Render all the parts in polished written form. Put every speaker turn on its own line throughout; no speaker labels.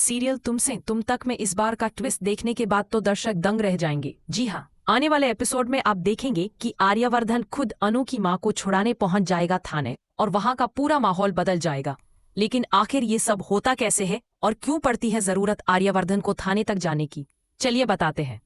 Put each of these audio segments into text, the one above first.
Serial तुमसे तुम तक में इस बार का ट्विस्ट देखने के बाद तो दर्शक दंग रह जाएंगे। जी हाँ, आने वाले एपिसोड में आप देखेंगे कि आर्यवर्धन खुद अनु की मां को छुड़ाने पहुंच जाएगा थाने और वहां का पूरा माहौल बदल जाएगा। लेकिन आखिर ये सब होता कैसे है और क्यों पड़ती है जरूरत आर्यवर्धन को थाने तक जाने की, चलिए बताते हैं।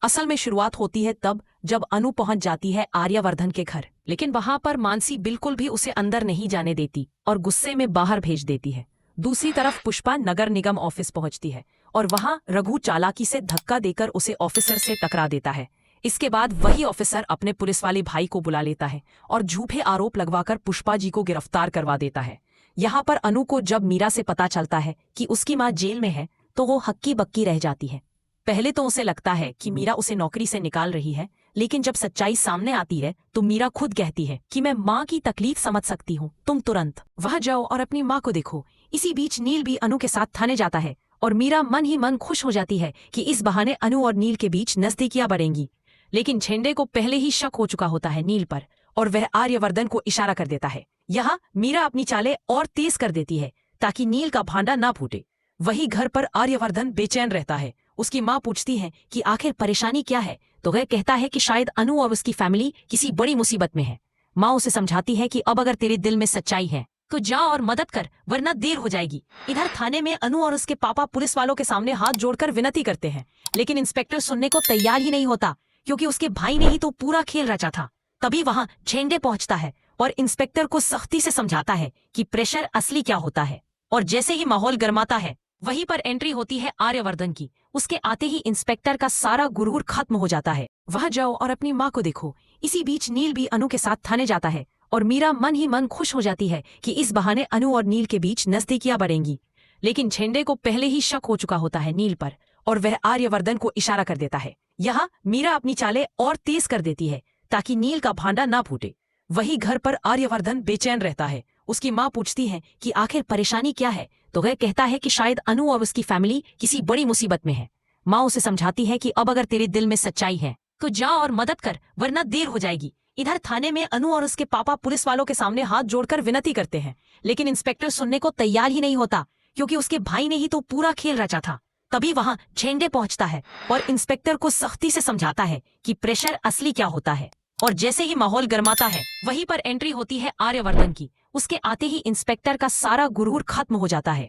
असल में शुरुआत होती है तब जब अनु पहुंच जाती है आर्यवर्धन के घर, लेकिन वहां पर मानसी बिल्कुल भी उसे अंदर नहीं जाने देती और गुस्से में बाहर भेज देती है। दूसरी तरफ पुष्पा नगर निगम ऑफिस पहुंचती है और वहां रघु चालाकी से धक्का देकर उसे ऑफिसर से टकरा देता है। इसके बाद वही ऑफिसर अपने पुलिस वाले भाई को बुला लेता है और झूठे आरोप लगवाकर पुष्पा जी को गिरफ्तार करवा देता है। यहाँ पर अनु को जब मीरा से पता चलता है कि उसकी मां जेल में है तो वो हक्की बक्की रह जाती है। पहले तो उसे लगता है कि मीरा उसे नौकरी से निकाल रही है, लेकिन जब सच्चाई सामने आती है तो मीरा खुद कहती है कि मैं माँ की तकलीफ समझ सकती हूँ, तुम तुरंत वहां जाओ और अपनी माँ को देखो। इसी बीच नील भी अनु के साथ थाने जाता है और मीरा मन ही मन खुश हो जाती है कि इस बहाने अनु और नील के बीच नजदीकियां बढ़ेंगी। लेकिन झेंडे को पहले ही शक हो चुका होता है नील पर और वह आर्यवर्धन को इशारा कर देता है। यहाँ मीरा अपनी चालें और तेज कर देती है ताकि नील का भांडा ना फूटे। वही घर पर आर्यवर्धन बेचैन रहता है। उसकी माँ पूछती है कि आखिर परेशानी क्या है, तो वह कहता है कि शायद अनु और उसकी फैमिली किसी बड़ी मुसीबत में है। माँ उसे समझाती है कि अब अगर तेरे दिल में सच्चाई है तो जा और मदद कर, वरना देर हो जाएगी। इधर थाने में अनु और उसके पापा पुलिस वालों के सामने हाथ जोड़कर विनती करते हैं, लेकिन इंस्पेक्टर सुनने को तैयार ही नहीं होता क्योंकि उसके भाई ने ही तो पूरा खेल रचा था। तभी वहां झेंडे पहुंचता है और इंस्पेक्टर को सख्ती से समझाता है कि प्रेशर असली क्या होता है। और जैसे ही माहौल गर्माता है वहीं पर एंट्री होती है आर्यवर्धन की। उसके आते ही इंस्पेक्टर का सारा गुरूर खत्म हो जाता है। वहां जाओ और अपनी माँ को देखो। इसी बीच नील भी अनु के साथ थाने जाता है और मीरा मन ही मन खुश हो जाती है कि इस बहाने अनु और नील के बीच नजदीकियां बढ़ेंगी। लेकिन झेंडे को पहले ही शक हो चुका होता है नील पर और वह आर्यवर्धन को इशारा कर देता है। यहाँ मीरा अपनी चालें और तेज कर देती है ताकि नील का भांडा ना फूटे। वही घर पर आर्यवर्धन बेचैन रहता है। उसकी माँ पूछती है कि आखिर परेशानी क्या है, तो वह कहता है कि शायद अनु और उसकी फैमिली किसी बड़ी मुसीबत में है। माँ उसे समझाती है कि अब अगर तेरे दिल में सच्चाई है तो जा और मदद कर, वरना देर हो जाएगी। इधर थाने में अनु और उसके पापा पुलिस वालों के सामने हाथ जोड़कर विनती करते हैं, लेकिन इंस्पेक्टर सुनने को तैयार ही नहीं होता क्योंकि उसके भाई ने ही तो पूरा खेल रचा था। तभी वहां झेंडे पहुंचता है और इंस्पेक्टर को सख्ती से समझाता है कि प्रेशर असली क्या होता है। और जैसे ही माहौल गर्माता है वहीं पर एंट्री होती है आर्यवर्धन की। उसके आते ही इंस्पेक्टर का सारा गुरूर खत्म हो जाता है।